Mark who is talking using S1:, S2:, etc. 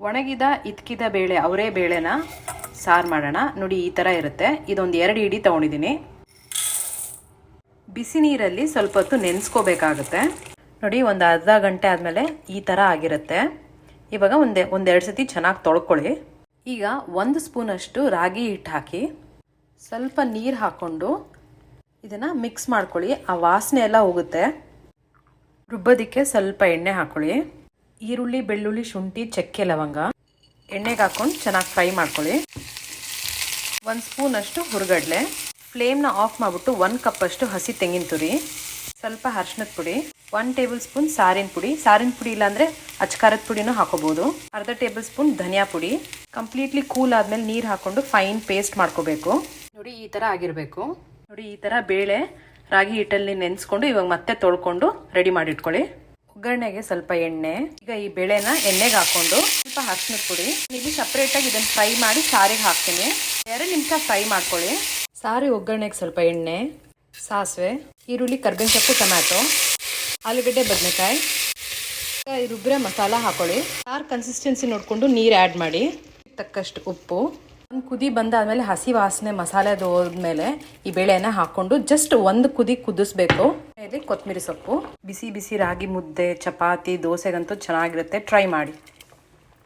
S1: ಒಣಗಿದ ಇದ್ಕಿದ ಬೇಳೆ ಅವರೇ ಬೇಳೆನ ಸಾರು ಮಾಡೋಣ. ನೋಡಿ ಈ ಥರ ಇರುತ್ತೆ. ಇದೊಂದು 2 ಇಡಿ ತೊಗೊಂಡಿದ್ದೀನಿ. ಬಿಸಿ ನೀರಲ್ಲಿ ಸ್ವಲ್ಪ ಹೊತ್ತು ನೆನೆಸ್ಕೋಬೇಕಾಗುತ್ತೆ. ನೋಡಿ ಒಂದು ಅರ್ಧ ಗಂಟೆ ಆದಮೇಲೆ ಈ ಥರ ಆಗಿರುತ್ತೆ. ಇವಾಗ ಒಂದೆರಡು ಸತಿ ಚೆನ್ನಾಗಿ ತೊಳ್ಕೊಳ್ಳಿ. ಈಗ 1 ಸ್ಪೂನಷ್ಟು ರಾಗಿ ಹಿಟ್ಟು ಹಾಕಿ ಸ್ವಲ್ಪ ನೀರು ಹಾಕ್ಕೊಂಡು ಇದನ್ನು ಮಿಕ್ಸ್ ಮಾಡ್ಕೊಳ್ಳಿ. ಆ ವಾಸನೆ ಎಲ್ಲ ಹೋಗುತ್ತೆ. ರುಬ್ಬೋದಕ್ಕೆ ಸ್ವಲ್ಪ ಎಣ್ಣೆ ಹಾಕ್ಕೊಳ್ಳಿ. ಈರುಳ್ಳಿ, ಬೆಳ್ಳುಳ್ಳಿ, ಶುಂಠಿ, ಚಕ್ಕೆ, ಲವಂಗ ಎಣ್ಣೆಗೆ ಹಾಕ್ಕೊಂಡು ಚೆನ್ನಾಗಿ ಫ್ರೈ ಮಾಡ್ಕೊಳ್ಳಿ. 1 ಸ್ಪೂನಷ್ಟು ಹುರ್ಗಡ್ಲೆ. ಫ್ಲೇಮ್ನ ಆಫ್ ಮಾಡಿಬಿಟ್ಟು 1 ಕಪ್ಪಷ್ಟು ಹಸಿ ತೆಂಗಿನ ತುರಿ, ಸ್ವಲ್ಪ ಅರಿಶಿನದ ಪುಡಿ, 1 ಟೇಬಲ್ ಸ್ಪೂನ್ ಸಾರಿನ ಪುಡಿ. ಸಾರಿನ ಪುಡಿ ಇಲ್ಲಾಂದರೆ ಅಚ್ಕಾರದ ಪುಡಿನೂ ಹಾಕೋಬೋದು. ಅರ್ಧ ಟೇಬಲ್ ಸ್ಪೂನ್ ಧನಿಯಾ ಪುಡಿ. ಕಂಪ್ಲೀಟ್ಲಿ ಕೂಲ್ ಆದಮೇಲೆ ನೀರು ಹಾಕ್ಕೊಂಡು ಫೈನ್ ಪೇಸ್ಟ್ ಮಾಡ್ಕೋಬೇಕು. ನೋಡಿ ಈ ಥರ ಆಗಿರಬೇಕು. ನೋಡಿ ಈ ಥರ ಬೇಳೆ ರಾಗಿ ಹಿಟ್ಟಲ್ಲಿ ನೆನೆಸ್ಕೊಂಡು ಇವಾಗ ಮತ್ತೆ ತೊಳ್ಕೊಂಡು ರೆಡಿ ಮಾಡಿಟ್ಕೊಳ್ಳಿ. ಒಗ್ಗರಣೆಗೆ ಸ್ವಲ್ಪ ಎಣ್ಣೆ. ಈಗ ಈ ಬೇಳೆನ ಎಣ್ಣೆಗೆ ಹಾಕ್ಕೊಂಡು ಸ್ವಲ್ಪ ಅರಿಶಿನದ ಪುಡಿ. ಇಲ್ಲಿ ಸಪ್ರೇಟಾಗಿ ಇದನ್ನು ಫ್ರೈ ಮಾಡಿ ಸಾರಿಗೆ ಹಾಕ್ತೀನಿ. 2 ನಿಮಿಷ ಫ್ರೈ ಮಾಡ್ಕೊಳ್ಳಿ. ಸಾರಿ ಒಗ್ಗರಣೆಗೆ ಸ್ವಲ್ಪ ಎಣ್ಣೆ, ಸಾಸಿವೆ, ಈರುಳ್ಳಿ, ಕರ್ಬೇವಿನ ಸೊಪ್ಪು, ಟೊಮ್ಯಾಟೊ, ಆಲೂಗಡ್ಡೆ, ಬದನೆಕಾಯಿ, ರುಬ್ಬಿರೋ ಮಸಾಲ ಹಾಕೊಳ್ಳಿ. ಸಾರು ಕನ್ಸಿಸ್ಟೆನ್ಸಿ ನೋಡಿಕೊಂಡು ನೀರು ಆ್ಯಡ್ ಮಾಡಿ. ತಕ್ಕಷ್ಟು ಉಪ್ಪು. ಒಂದು ಕುದಿ ಬಂದಾದಮೇಲೆ ಹಸಿ ವಾಸನೆ ಮಸಾಲೆದು ಹೋದ್ಮೇಲೆ ಈ ಬೇಳೆನ ಹಾಕ್ಕೊಂಡು ಜಸ್ಟ್ 1 ಕುದಿ ಕುದಿಸ್ಬೇಕು. ಇಲ್ಲಿ ಕೊತ್ತಂಬರಿ ಸೊಪ್ಪು. ಬಿಸಿ ಬಿಸಿ ರಾಗಿ ಮುದ್ದೆ, ಚಪಾತಿ, ದೋಸೆಗಂತೂ ಚೆನ್ನಾಗಿರುತ್ತೆ. ಟ್ರೈ ಮಾಡಿ.